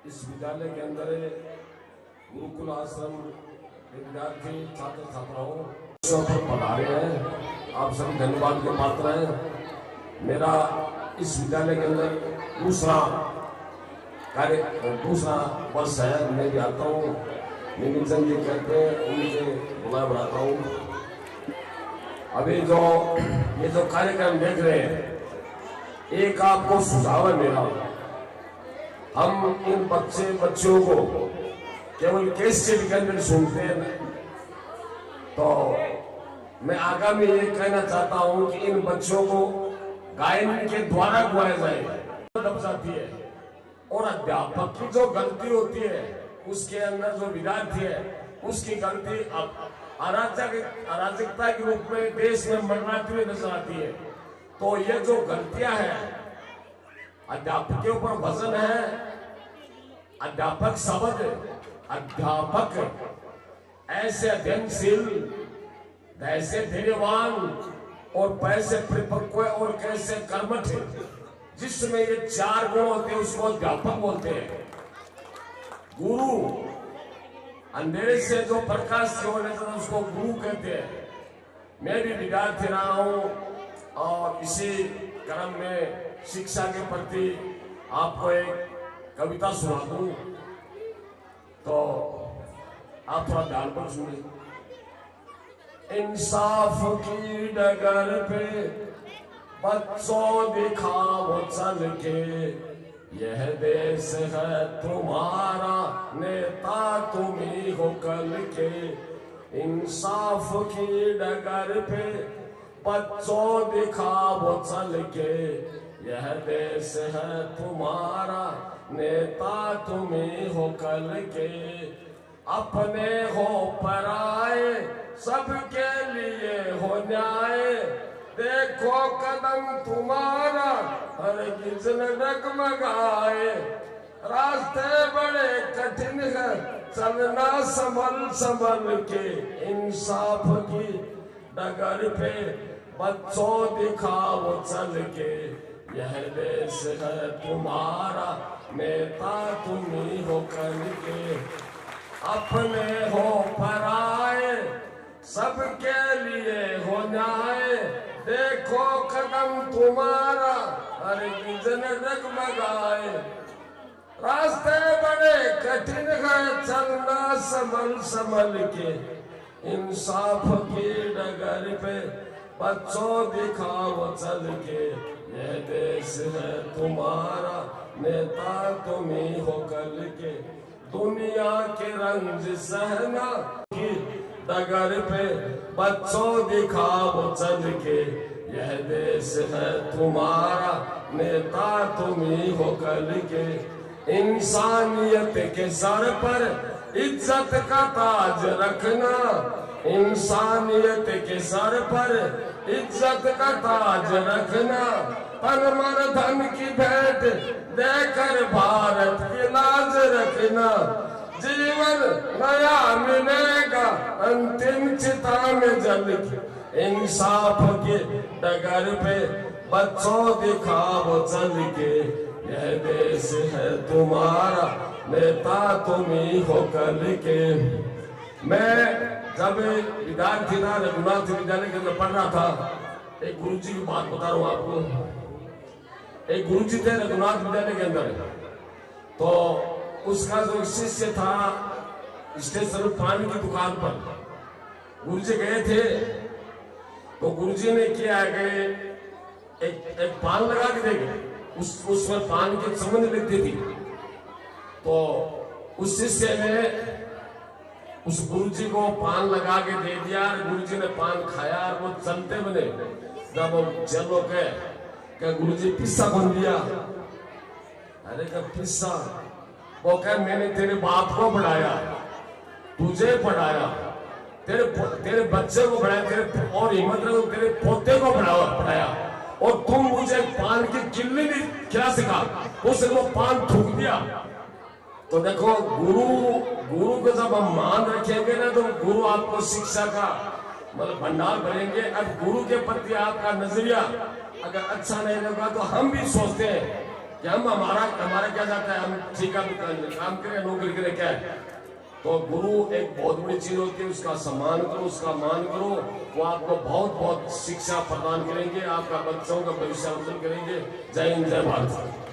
इस विद्यालय के अंदर गुरुकुल आश्रम विद्यार्थी छात्र छात्राओं पर पढ़ाए हैं। आप सभी धन्यवाद के पात्र हैं। मेरा इस विद्यालय के अंदर दूसरा वर्ष है। मैं भी आता हूँ, निमिंजन जी कहते हैं, उनके बुलाए बढ़ाता हूँ। अभी ये जो कार्यक्रम देख रहे हैं, एक आपको सुझाव है मेरा, हम इन बच्चों को केवल कैसेट के अंदर सुनते हैं, तो मैं आगामी ये कहना चाहता हूं कि इन बच्चों को गायन के द्वारा गुआया जाए। दब जाती है और अध्यापक की जो गलती होती है, उसके अंदर जो विद्यार्थी है उसकी गलती अराजकता के रूप में देश में मंडराती हुई नजर आती है। तो ये जो गलतियां हैं, अध्यापक के ऊपर वजन है। अध्यापक शब्द, अध्यापक ऐसे अध्ययनशील, ऐसे धैर्यवान और पैसे परिपक्व और कैसे कर्मठ, जिसमें ये 4 गुण होते हैं उसको अध्यापक बोलते हैं। गुरु, अंधेरे से जो प्रकाश की ओर नजर उसको गुरु कहते हैं। मैं भी विद्यार्थी रहा हूं और इसी क्रम में शिक्षा के प्रति आपको एक कविता सुना दूं, तो आप थोड़ा ध्यान पर सुनिए। इंसाफ की डगर पे बच्चों दिखाओ चल के, यह देश है तुम्हारा, नेता तुम ही हो कल के। इंसाफ की डगर पे बच्चों दिखाओ चल के, यह देश है तुम्हारा, नेता तुम ही हो कल के। अपने हो पराए, सबके लिए हो न्याय, देखो कदम तुम्हारा हरगिज न डगमगाए। रास्ते बड़े कठिन है, चलना संभल संभल के। इंसाफ की डगर पे बच्चों दिखाओ चल के, यह देश है तुम्हारा, नेता तुम ही हो कल के। अपने हो पराए, सबके लिए हो न्याय, देखो कदम तुम्हारा हरगिज न डगमगाए। रास्ते बड़े कठिन है, चलना संभल संभल के। इंसाफ की डगर पे बच्चों दिखाओ चल के, यह देश है तुम्हारा, नेता तुम ही हो कल के। दुनिया के रंज सहना की डगर पे बच्चों दिखाओ चल के, यह देश है तुम्हारा, नेता तुम ही हो कल के। इंसानियत के सर पर इज्जत का ताज रखना, इंसानियत के सर पर इज्जत का ताज रखना। तन मन धन की भेंट देकर भारत की लाज रखना, जीवन नया मिलेगा अंतिम चिता में जल के। इंसाफ के डगर पे बच्चों दिखाओ चल के, यह देश है तुम्हारा, नेता तुम ही हो कल के। मैं जब विद्यार्थी था, रघुनाथ विद्यालय के अंदर पढ़ रहा था, एक गुरुजी की बात बता रहा हूँ आपको। एक गुरुजी थे रघुनाथ विद्यालय के अंदर, तो उसका जो शिष्य था, स्टेशन पान की दुकान पर गुरुजी गए थे, तो गुरुजी ने किया कि एक पान लगा के देखे, उसमें पान की चमन लिख दी थी। तो उस शिष्य ने उस गुरुजी को पान लगा के दे दिया, गुरुजी ने पान खाया और वो चलते बने। जब वो चलो के गुरुजी पिस्सा बन दिया, अरे का पिस्सा, वो कह मैंने तेरे बाप को पढ़ाया, तुझे पढ़ाया, तेरे बच्चे को पढ़ाया, तेरे और हिम्मत रखो तेरे पोते को पढ़ाया, और तुम मुझे पान की किल्ली नहीं क्या सिखा, उसने वो पान थूक दिया। तो देखो, गुरु को जब हम मान रखेंगे ना, तो गुरु आपको शिक्षा का मतलब भंडार भरेंगे। अब गुरु के प्रति आपका नजरिया अगर अच्छा नहीं लगा, तो हम भी सोचते हैं कि हम हमारा क्या जाता है, हम ठीक है काम करें, नौकरी करें, क्या है। तो गुरु एक बहुत बड़ी चीज होती है, उसका सम्मान करो, उसका मान करो। वो आपको बहुत बहुत शिक्षा प्रदान करेंगे, आपका बच्चों का भविष्य उज्जवल करेंगे। जय हिंद, जय भारत।